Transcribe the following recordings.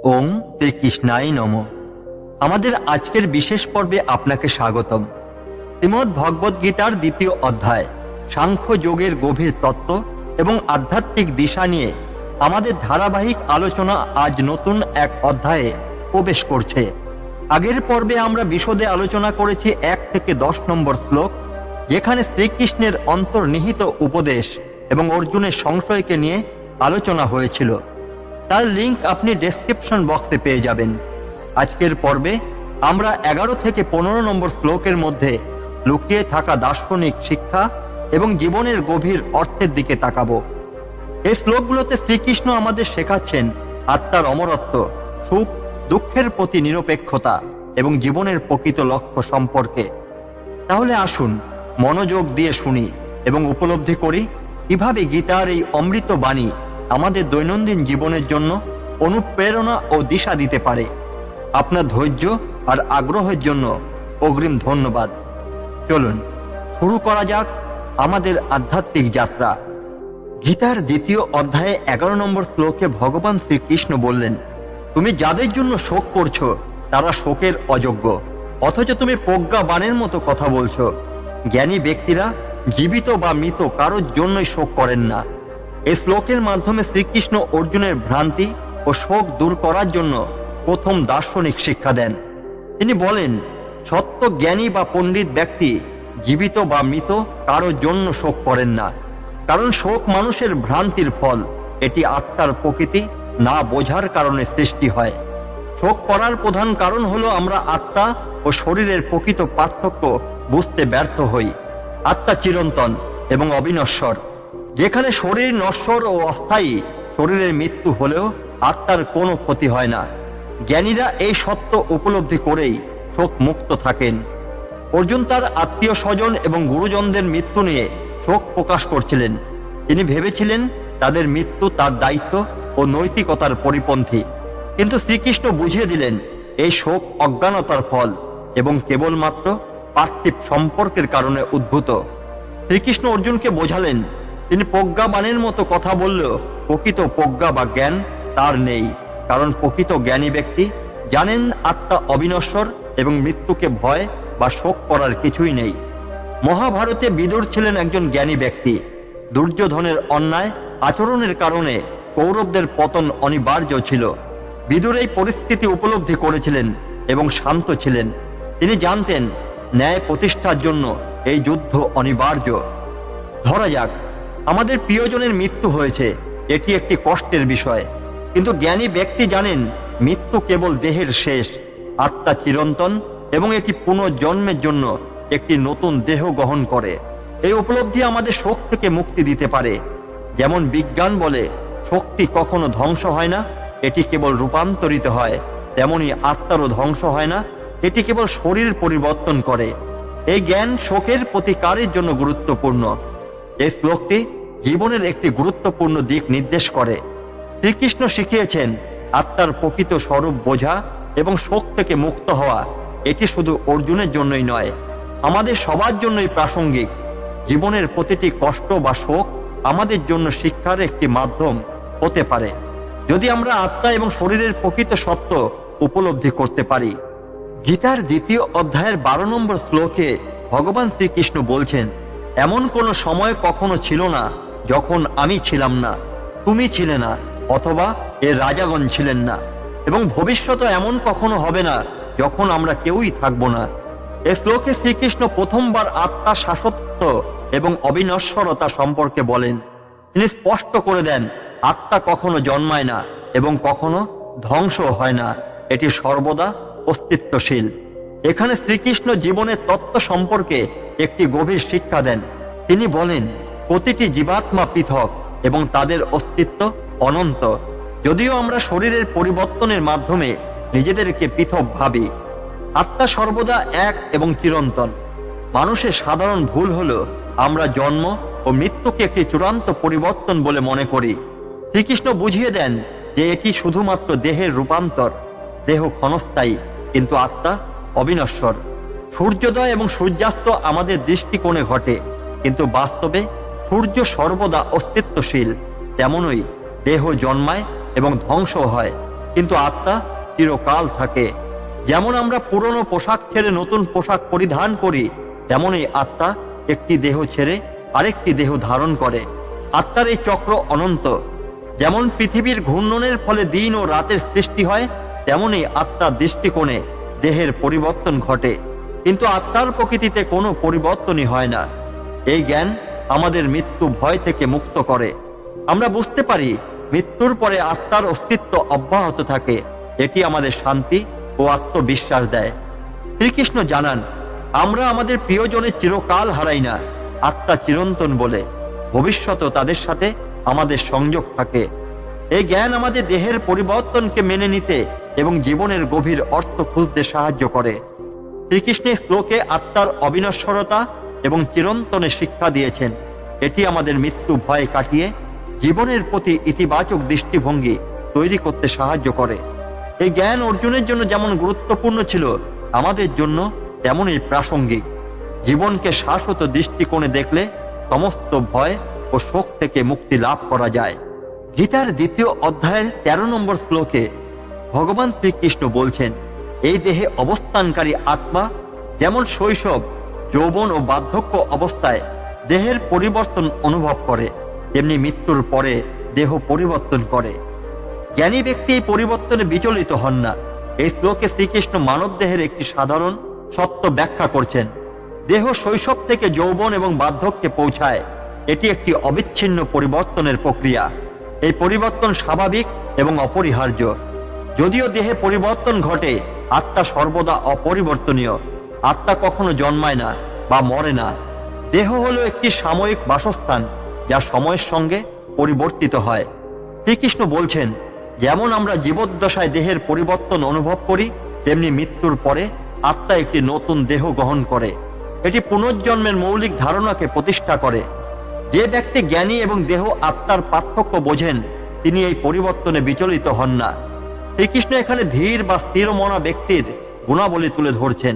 ওম শ্রীকৃষ্ণায় নমঃ। আমাদের আজকের বিশেষ পর্বে আপনাকে স্বাগতম। শ্রীমদ্ ভগবদ গীতার দ্বিতীয় অধ্যায় সাংখ্য যোগের গভীর তত্ত্ব এবং আধ্যাত্মিক দিশা নিয়ে আমাদের ধারাবাহিক আলোচনা আজ নতুন এক অধ্যায়ে প্রবেশ করছে। আগের পর্বে আমরা বিশদে আলোচনা করেছি 1 থেকে 10 নম্বর শ্লোক, যেখানে শ্রীকৃষ্ণের অন্তর্নিহিত উপদেশ এবং অর্জুনের সংশয়কে নিয়ে আলোচনা হয়েছিল। তার লিংক আপনি ডেসক্রিপশন বক্সে পেয়ে যাবেন। আজকের পর্বে আমরা 11 থেকে 15 নম্বর শ্লোকের মধ্যে লুকিয়ে থাকা দার্শনিক শিক্ষা এবং জীবনের গভীর অর্থের দিকে তাকাবো। এই শ্লোকগুলোতে শ্রীকৃষ্ণ আমাদের শেখাচ্ছেন আত্মার অমরত্ব, সুখ দুঃখের প্রতি নিরপেক্ষতা এবং জীবনের প্রকৃত লক্ষ্য সম্পর্কে। তাহলে আসুন মনোযোগ দিয়ে শুনি এবং উপলব্ধি করি কিভাবে গীতার এই অমৃত বাণী আমাদের দৈনন্দিন জীবনের জন্য অনুপ্রেরণা ও দিশা দিতে পারে। আপনার ধৈর্য আর আগ্রহের জন্য অগ্রিম ধন্যবাদ। চলুন শুরু করা যাক আমাদের আধ্যাত্মিক যাত্রা। গীতার দ্বিতীয় অধ্যায়ে 11 নম্বর শ্লোকে ভগবান শ্রীকৃষ্ণ বললেন, তুমি যাদের জন্য শোক করছো তারা শোকের অযোগ্য, অথচ তুমি প্রজ্ঞাবানের মতো কথা বলছো। জ্ঞানী ব্যক্তিরা জীবিত বা মৃত কারোর জন্যই শোক করেন না। এই শ্লোকের মাধ্যমে শ্রীকৃষ্ণ অর্জুনের ভ্রান্তি ও শোক দূর করার জন্য প্রথম দার্শনিক শিক্ষা দেন। তিনি বলেন, সত্য জ্ঞানী বা পণ্ডিত ব্যক্তি জীবিত বা মৃত কারোর জন্য শোক করেন না, কারণ শোক মানুষের ভ্রান্তির ফল। এটি আত্মার প্রকৃতি না বোঝার কারণে সৃষ্টি হয়। শোক করার প্রধান কারণ হলো আমরা আত্মা ও শরীরের প্রকৃত পার্থক্য বুঝতে ব্যর্থ হই। আত্মা চিরন্তন এবং অবিনশ্বর। যেখানে শরীর নশ্বর ও অস্থায়ী, শরীরের মৃত্যু হলেও আত্মার কোনো ক্ষতি হয় না। জ্ঞানীরা এই সত্য উপলব্ধি করেই শোক মুক্ত থাকেন। অর্জুন তার আত্মীয় স্বজন এবং গুরুজনদের মৃত্যু নিয়ে শোক প্রকাশ করছিলেন। তিনি ভেবেছিলেন তাদের মৃত্যু তার দায়িত্ব ও নৈতিকতার পরিপন্থী, কিন্তু শ্রীকৃষ্ণ বুঝিয়ে দিলেন এই শোক অজ্ঞানতার ফল এবং কেবলমাত্র পার্থিব সম্পর্কের কারণে উদ্ভূত। শ্রীকৃষ্ণ অর্জুনকে বোঝালেন, তিনি প্রজ্ঞাবানের মতো কথা বললেও প্রকৃত প্রজ্ঞা বা জ্ঞান তার নেই, কারণ প্রকৃত জ্ঞানী ব্যক্তি জানেন আত্মা অবিনশ্বর এবং মৃত্যুকে ভয় বা শোক করার কিছুই নেই। মহাভারতে বিদুর ছিলেন একজন জ্ঞানী ব্যক্তি। দুর্যোধনের অন্যায় আচরণের কারণে কৌরবদের পতন অনিবার্য ছিল। বিদুর এই পরিস্থিতি উপলব্ধি করেছিলেন এবং শান্ত ছিলেন। তিনি জানতেন ন্যায় প্রতিষ্ঠার জন্য এই যুদ্ধ অনিবার্য। ধরা যাক আমাদের প্রিয়জনের মৃত্যু হয়েছে, এটি একটি কষ্টের বিষয়, কিন্তু জ্ঞানী ব্যক্তি জানেন মৃত্যু কেবল দেহের শেষ, আত্মা চিরন্তন এবং এটি পুনর্জন্মের জন্য একটি নতুন দেহ গ্রহণ করে। এই উপলব্ধি আমাদের শোক থেকে মুক্তি দিতে পারে। যেমন বিজ্ঞান বলে শক্তি কখনো ধ্বংস হয় না, এটি কেবল রূপান্তরিত হয়, তেমনি আত্মারও ধ্বংস হয় না, এটি কেবল শরীর পরিবর্তন করে। এই জ্ঞান শোকের প্রতিকারের জন্য গুরুত্বপূর্ণ। এই শ্লোকটি জীবনের একটি গুরুত্বপূর্ণ দিক নির্দেশ করে। শ্রীকৃষ্ণ শিখিয়েছেন আত্মার প্রকৃত স্বরূপ বোঝা এবং শোক থেকে মুক্ত হওয়া এটি শুধু অর্জুনের জন্যই নয়, আমাদের সবার জন্যই প্রাসঙ্গিক। জীবনের প্রতিটি কষ্ট বা শোক আমাদের জন্য শিক্ষার একটি মাধ্যম হতে পারে, যদি আমরা আত্মা এবং শরীরের প্রকৃত সত্য উপলব্ধি করতে পারি। গীতার দ্বিতীয় অধ্যায়ের 12 নম্বর শ্লোকে ভগবান শ্রীকৃষ্ণ বলছেন, এমন কোনো সময় কখনো ছিল না যখন আমি ছিলাম না, তুমি ছিলে না, অথবা এর রাজাগণ ছিলেন না, এবং ভবিষ্যতে এমন কখনো হবে না যখন আমরা কেউই থাকব না। এ শ্লোকে শ্রীকৃষ্ণ প্রথমবার আত্মা শাশ্বত এবং অবিনশ্বরতা সম্পর্কে বলেন। তিনি স্পষ্ট করে দেন আত্মা কখনো জন্মায় না এবং কখনো ধ্বংস হয় না, এটি সর্বদা অস্তিত্বশীল। এখানে শ্রীকৃষ্ণ জীবনের তত্ত্ব সম্পর্কে একটি গভীর শিক্ষা দেন। তিনি বলেন প্রতিটি জীবাত্মা পৃথক এবং তাদের অস্তিত্ব অনন্ত। যদিও আমরা শরীরের পরিবর্তনের মাধ্যমে নিজেদেরকে পৃথক ভাবি, আত্মা সর্বদা এক এবং চিরন্তন। মানুষের সাধারণ ভুল হলো আমরা জন্ম ও মৃত্যুকে একটি চূড়ান্ত পরিবর্তন বলে মনে করি। শ্রীকৃষ্ণ বুঝিয়ে দেন যে এটি শুধুমাত্র দেহের রূপান্তর। দেহ ক্ষণস্থায়ী, কিন্তু আত্মা অবিনশ্বর। সূর্যোদয় এবং সূর্যাস্ত আমাদের দৃষ্টিকোণে ঘটে, কিন্তু বাস্তবে সূর্য সর্বদা অস্তিত্বশীল। তেমনই দেহ জন্মায় এবং ধ্বংস হয়, কিন্তু আত্মা চিরকাল থাকে। যেমন আমরা পুরনো পোশাক ছেড়ে নতুন পোশাক পরিধান করি, তেমনই আত্মা একটি দেহ ছেড়ে আরেকটি দেহ ধারণ করে। আত্মার এই চক্র অনন্ত। যেমন পৃথিবীর ঘূর্ণনের ফলে দিন ও রাতের সৃষ্টি হয়, তেমনই আত্মার দৃষ্টিকোণে দেহের পরিবর্তন ঘটে, কিন্তু আত্মার প্রকৃতিতে কোনো পরিবর্তনই হয় না। এই জ্ঞান আমাদের মৃত্যু ভয় থেকে মুক্ত করে। আমরা বুঝতে পারি মৃত্যুর পরে আত্মার অস্তিত্ব অব্যাহত থাকে। এটি আমাদের শান্তি ও আত্মবিশ্বাস দেয়। শ্রীকৃষ্ণ জানান, আমরা আমাদের প্রিয়জনের চিরকাল হারাই না। আত্মা চিরন্তন বলে ভবিষ্যতেও তাদের সাথে আমাদের সংযোগ থাকে। এই জ্ঞান আমাদের দেহের পরিবর্তনকে মেনে নিতে এবং জীবনের গভীর অর্থ খুঁজতে সাহায্য করে। শ্রীকৃষ্ণের শ্লোকে আত্মার অবিনশ্বরতা এবং চিরন্তনের শিক্ষা দিয়েছেন। এটি আমাদের মৃত্যু ভয় কাটিয়ে জীবনের প্রতি ইতিবাচক দৃষ্টিভঙ্গি তৈরি করতে সাহায্য করে। এই জ্ঞান অর্জুনের জন্য যেমন গুরুত্বপূর্ণ ছিল, আমাদের জন্য তেমনই প্রাসঙ্গিক। জীবনকে শাশ্বত দৃষ্টিকোণে দেখলে সমস্ত ভয় ও শোক থেকে মুক্তি লাভ করা যায়। গীতার 2য় অধ্যায়ের 13 নম্বর শ্লোকে ভগবান শ্রীকৃষ্ণ বলছেন, এই দেহে অবস্থানকারী আত্মা যেমন শৈশব, যৌবন ও বার্ধক্য অবস্থায় দেহের পরিবর্তন অনুভব করে, তেমনি মৃত্যুর পরে দেহ পরিবর্তন করে। জ্ঞানী ব্যক্তি এই পরিবর্তনে বিচলিত হন না। এই শ্লোকে শ্রীকৃষ্ণ মানব দেহের একটি সাধারণ সত্য ব্যাখ্যা করছেন। দেহ শৈশব থেকে যৌবন এবং বার্ধক্যে পৌঁছায়। এটি একটি অবিচ্ছিন্ন পরিবর্তনের প্রক্রিয়া। এই পরিবর্তন স্বাভাবিক এবং অপরিহার্য। যদিও দেহে পরিবর্তন ঘটে, আত্মা সর্বদা অপরিবর্তনীয়। আত্মা কখনো জন্মায় না বা মরে না। দেহ হলো একটি সাময়িক বাসস্থান, যা সময়ের সঙ্গে পরিবর্তিত হয়। শ্রীকৃষ্ণ বলছেন, যেমন আমরা জীবদ্দশায় দেহের পরিবর্তন অনুভব করি, তেমনি মৃত্যুর পরে আত্মা একটি নতুন দেহ গ্রহণ করে। এটি পুনর্জন্মের মৌলিক ধারণাকে প্রতিষ্ঠা করে। যে ব্যক্তি জ্ঞানী এবং দেহ আত্মার পার্থক্য বোঝেন, তিনি এই পরিবর্তনে বিচলিত হন না। শ্রীকৃষ্ণ এখানে ধীর বা স্থিরমনা ব্যক্তির গুণাবলী তুলে ধরছেন।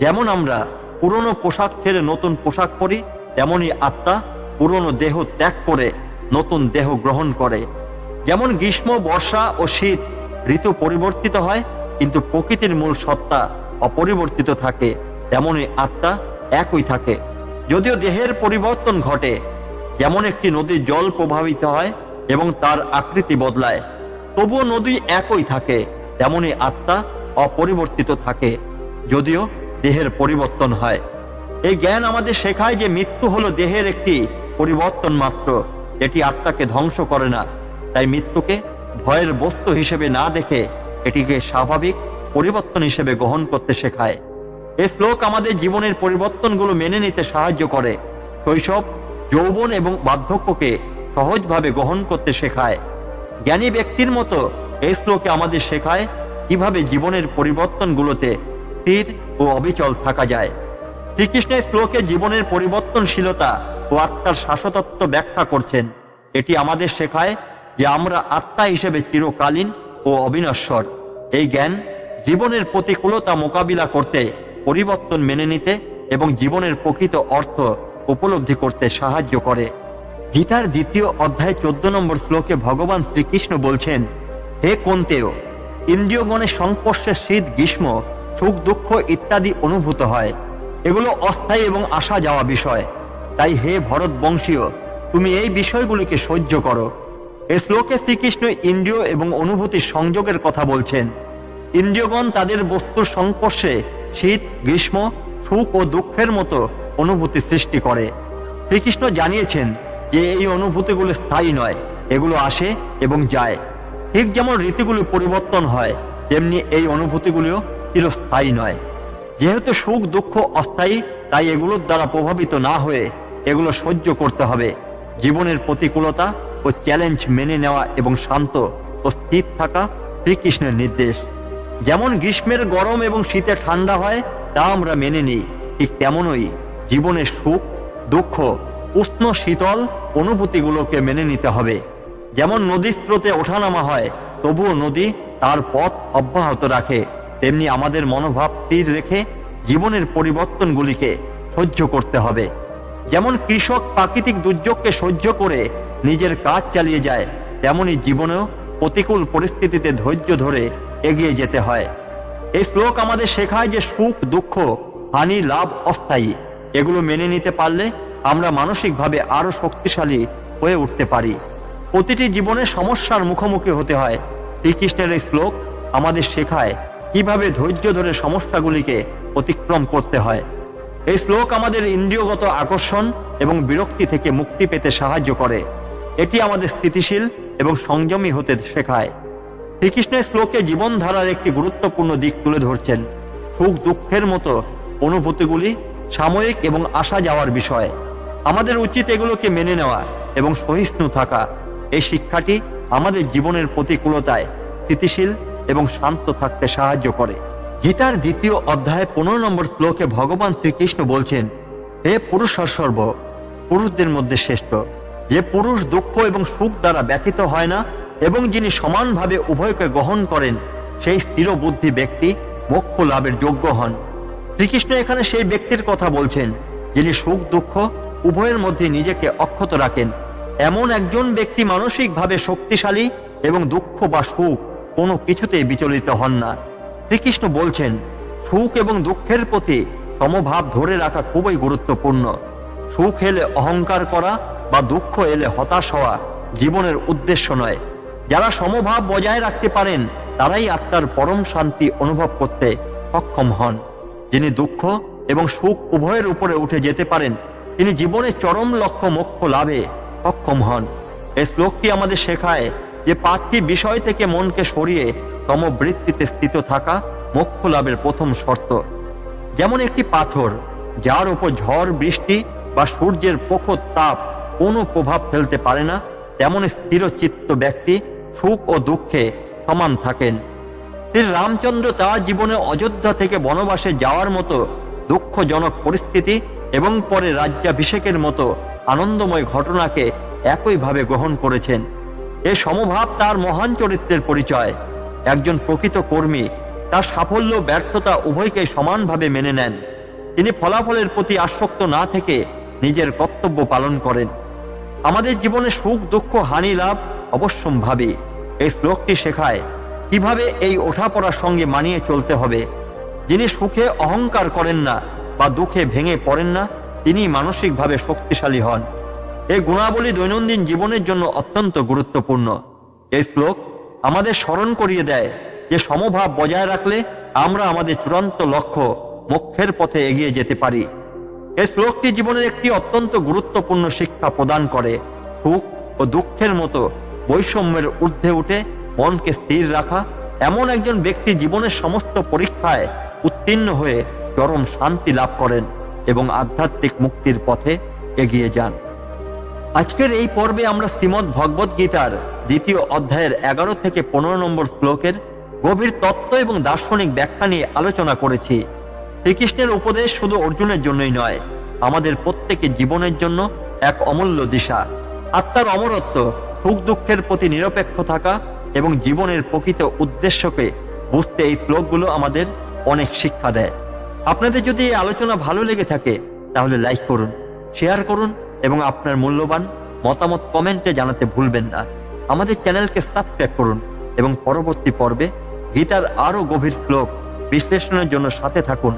যেমন আমরা পুরনো পোশাক ছেড়ে নতুন পোশাক পরি, তেমনি আত্মা পুরনো দেহ ত্যাগ করে নতুন দেহ গ্রহণ করে। যেমন গ্রীষ্ম, বর্ষা ও শীত ঋতু পরিবর্তিত হয়, কিন্তু প্রকৃতির মূল সত্তা অপরিবর্তিত থাকে, তেমনি আত্মা একই থাকে। যদিও দেহের পরিবর্তন ঘটে, যেমন একটি নদীর জল প্রভাবিত হয় এবং তার আকৃতি বদলায়, তবুও নদী একই থাকে। তেমনি আত্মা অপরিবর্তিত থাকে, যদিও দেহের পরিবর্তন হয়। এই জ্ঞান আমাদের শেখায় যে মৃত্যু হলো দেহের একটি পরিবর্তন মাত্র। এটি আত্মাকে ধ্বংস করে না। তাই মৃত্যুকে ভয়ের বস্তু হিসেবে না দেখে এটিকে স্বাভাবিক পরিবর্তন হিসেবে গ্রহণ করতে শেখায়। এই শ্লোক আমাদের জীবনের পরিবর্তনগুলো মেনে নিতে সাহায্য করে। শৈশব, যৌবন এবং বার্ধক্যকে সহজভাবে গ্রহণ করতে শেখায়। জ্ঞানী ব্যক্তির মতো এই শ্লোকে আমাদের শেখায় কিভাবে জীবনের পরিবর্তনগুলোতে স্থির ও অবিচল থাকা যায়। শ্রীকৃষ্ণের শ্লোকে জীবনের পরিবর্তনশীলতা ও আত্মার শাশ্বতত্ব ব্যাখ্যা করছেন। এটি আমাদের শেখায় যে আমরা আত্মা হিসেবে চিরকালীন ও অবিনশ্বর। এই জ্ঞান জীবনের প্রতিকূলতা মোকাবিলা করতে, পরিবর্তন মেনে নিতে এবং জীবনের প্রকৃত অর্থ উপলব্ধি করতে সাহায্য করে। গীতার 2য় অধ্যায় 14 নম্বর শ্লোকে ভগবান শ্রীকৃষ্ণ বলছেন, হে কুন্তেয়, ইন্দ্রিয়গণের সংস্পর্শে শীত, গ্রীষ্ম, সুখ, দুঃখ ইত্যাদি অনুভূত হয়। এগুলো অস্থায়ী এবং আসা যাওয়া বিষয়। তাই হে ভরতবংশীয়, তুমি এই বিষয়গুলিকে সহ্য করো। এই শ্লোকে শ্রীকৃষ্ণ ইন্দ্রিয় এবং অনুভূতির সংযোগের কথা বলছেন। ইন্দ্রিয়গণ তাদের বস্তুর সংস্পর্শে শীত, গ্রীষ্ম, সুখ ও দুঃখের মতো অনুভূতি সৃষ্টি করে। শ্রীকৃষ্ণ জানিয়েছেন যে এই অনুভূতিগুলো স্থায়ী নয়, এগুলো আসে এবং যায়। ঠিক যেমন ঋতুগুলি পরিবর্তন হয়, তেমনি এই অনুভূতিগুলিও চিরস্থায়ী নয়। যেহেতু সুখ দুঃখ অস্থায়ী, তাই এগুলোর দ্বারা প্রভাবিত না হয়ে এগুলো সহ্য করতে হবে। জীবনের প্রতিকূলতা ও চ্যালেঞ্জ মেনে নেওয়া এবং শান্ত ও স্থির থাকা শ্রীকৃষ্ণের নির্দেশ। যেমন গ্রীষ্মের গরম এবং শীতে ঠান্ডা হয়, তা আমরা মেনে নিই, ঠিক তেমনই জীবনের সুখ দুঃখ উষ্ণ শীতল অনুভূতিগুলোকে মেনে নিতে হবে। যেমন নদীর স্রোতে ওঠানামা হয়, তবুও নদী তার পথ অব্যাহত রাখে, তেমনি আমাদের মনোভাব স্থির রেখে জীবনের পরিবর্তনগুলিকে সহ্য করতে হবে। যেমন কৃষক প্রাকৃতিক দুর্যোগকে সহ্য করে নিজের কাজ চালিয়ে যায়, তেমনি জীবনেও প্রতিকূল পরিস্থিতিতে ধৈর্য ধরে এগিয়ে যেতে হয়। এই শ্লোক আমাদের শেখায় যে সুখ, দুঃখ, হানি, লাভ অস্থায়ী। এগুলো মেনে নিতে পারলে আমরা মানসিকভাবে আরো শক্তিশালী হয়ে উঠতে পারি। প্রতিটি জীবনে সমস্যার মুখোমুখি হতে হয়। শ্রীকৃষ্ণের এই শ্লোক আমাদের শেখায় কিভাবে ধৈর্য ধরে সমস্যাগুলিকে অতিক্রম করতে হয়। এই শ্লোক আমাদের ইন্দ্রিয়গত আকর্ষণ এবং বিরক্তি থেকে মুক্তি পেতে সাহায্য করে। এটি আমাদের স্থিতিশীল এবং সংযমী হতে শেখায়। শ্রীকৃষ্ণের শ্লোকে জীবনধারার একটি গুরুত্বপূর্ণ দিক তুলে ধরছেন। সুখ দুঃখের মতো অনুভূতিগুলি সাময়িক এবং আসা যাওয়ার বিষয়। আমাদের উচিত এগুলোকে মেনে নেওয়া এবং সহিষ্ণু থাকা। এই শিক্ষাটি আমাদের জীবনের প্রতিকূলতায় স্থিতিশীল এবং শান্ত থাকতে সাহায্য করে। গীতার 2য় অধ্যায় 15 নম্বর শ্লোকে ভগবান শ্রীকৃষ্ণ বলছেন, হে পুরুষসর্ব, পুরুষদের মধ্যে শ্রেষ্ঠ, যে পুরুষ দুঃখ এবং সুখ দ্বারা ব্যথিত হয় না এবং যিনি সমানভাবে উভয়কে গ্রহণ করেন, সেই স্থির বুদ্ধি ব্যক্তি মোক্ষ লাভের যোগ্য হন। শ্রীকৃষ্ণ এখানে সেই ব্যক্তির কথা বলছেন যিনি সুখ দুঃখ উভয়ের মধ্যে নিজেকে অক্ষত রাখেন। এমন একজন ব্যক্তি মানসিকভাবে শক্তিশালী এবং দুঃখ বা সুখ কোনো কিছুতেই বিচলিত হন না। শ্রীকৃষ্ণ বলছেন, সুখ এবং দুঃখের প্রতি সমভাব ধরে রাখা খুবই গুরুত্বপূর্ণ। সুখ এলে অহংকার করা বা দুঃখ এলে হতাশ হওয়া জীবনের উদ্দেশ্য নয়। যারা সমভাব বজায় রাখতে পারেন তারাই আত্মার পরম শান্তি অনুভব করতে সক্ষম হন। যিনি দুঃখ এবং সুখ উভয়ের উপরে উঠে যেতে পারেন তিনি জীবনের চরম লক্ষ্য মোক্ষ লাভে সক্ষম হন। এই শ্লোকটি আমাদের শেখায় যে পার্থিব বিষয় থেকে মনকে সরিয়ে সমবৃত্তিতে স্থিত থাকা মোক্ষ লাভের প্রথম শর্ত। যেমন একটি পাথর যার উপর ঝড় বৃষ্টি বা সূর্যের প্রখর তাপ কোনো প্রভাব ফেলতে পারে না, তেমন স্থিরচিত্ত ব্যক্তি সুখ ও দুঃখে সমান থাকেন। শ্রী রামচন্দ্র তার জীবনে অযোধ্যা থেকে বনবাসে যাওয়ার মতো দুঃখজনক পরিস্থিতি এবং পরে রাজ্যাভিষেকের মতো আনন্দময় ঘটনাকে একইভাবে গ্রহণ করেছেন। এ সমভাব তার মহান চরিত্রের পরিচয়। একজন প্রকৃত কর্মী তার সাফল্য ব্যর্থতা উভয়কে সমানভাবে মেনে নেন। তিনি ফলাফলের প্রতি আসক্ত না থেকে নিজের কর্তব্য পালন করেন। আমাদের জীবনে সুখ দুঃখ হানি লাভ অবশ্যম্ভাবী। এই শ্লোকটি শেখায় কিভাবে এই ওঠাপড়ার সঙ্গে মানিয়ে চলতে হবে। যিনি সুখে অহংকার করেন না বা দুঃখে ভেঙে পড়েন না তিনি মানসিকভাবে শক্তিশালী হন। এই গুণাবলী দৈনন্দিন জীবনের জন্য অত্যন্ত গুরুত্বপূর্ণ। এই শ্লোক আমাদের স্মরণ করিয়ে দেয় যে সমভাব বজায় রাখলে আমরা আমাদের চূড়ান্ত লক্ষ্য মোক্ষের পথে এগিয়ে যেতে পারি। এই শ্লোকটি জীবনের একটি অত্যন্ত গুরুত্বপূর্ণ শিক্ষা প্রদান করে। সুখ ও দুঃখের মতো বৈষম্যের ঊর্ধ্বে উঠে মনকে স্থির রাখা এমন একজন ব্যক্তি জীবনের সমস্ত পরীক্ষায় উত্তীর্ণ হয়ে চরম শান্তি লাভ করেন এবং আধ্যাত্মিক মুক্তির পথে এগিয়ে যান। আজকের এই পর্বে আমরা শ্রীমদ্ ভগবদ গীতার 2য় অধ্যায়ের 11 থেকে 15 নম্বর শ্লোকের গভীর তত্ত্ব এবং দার্শনিক ব্যাখ্যা নিয়ে আলোচনা করেছি। শ্রীকৃষ্ণের উপদেশ শুধু অর্জুনের জন্যই নয়, আমাদের প্রত্যেকের জীবনের জন্য এক অমূল্য দিশা। আত্মার অমরত্ব, সুখ দুঃখের প্রতি নিরপেক্ষ থাকা এবং জীবনের প্রকৃত উদ্দেশ্যকে বুঝতে এই শ্লোকগুলো আমাদের অনেক শিক্ষা দেয়। আপনাদের যদি এই আলোচনা ভালো লেগে থাকে তাহলে লাইক করুন, শেয়ার করুন এবং আপনার মূল্যবান মতামত কমেন্টে জানাতে ভুলবেন না। আমাদের চ্যানেলকে সাবস্ক্রাইব করুন এবং পরবর্তী পর্বে গীতার আরও গভীর শ্লোক বিশ্লেষণের জন্য সাথে থাকুন।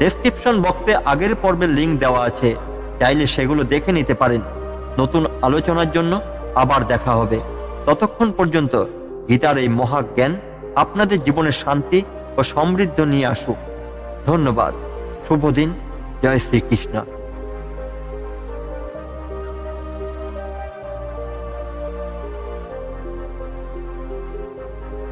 ডেসক্রিপশন বক্সে আগের পর্বের লিঙ্ক দেওয়া আছে, চাইলে সেগুলো দেখে নিতে পারেন। নতুন আলোচনার জন্য আবার দেখা হবে। ততক্ষণ পর্যন্ত গীতার এই মহাজ্ঞান আপনাদের জীবনে শান্তি ও সমৃদ্ধি নিয়ে আসুক। ধন্যবাদ। শুভ দিন। জয় শ্রীকৃষ্ণ।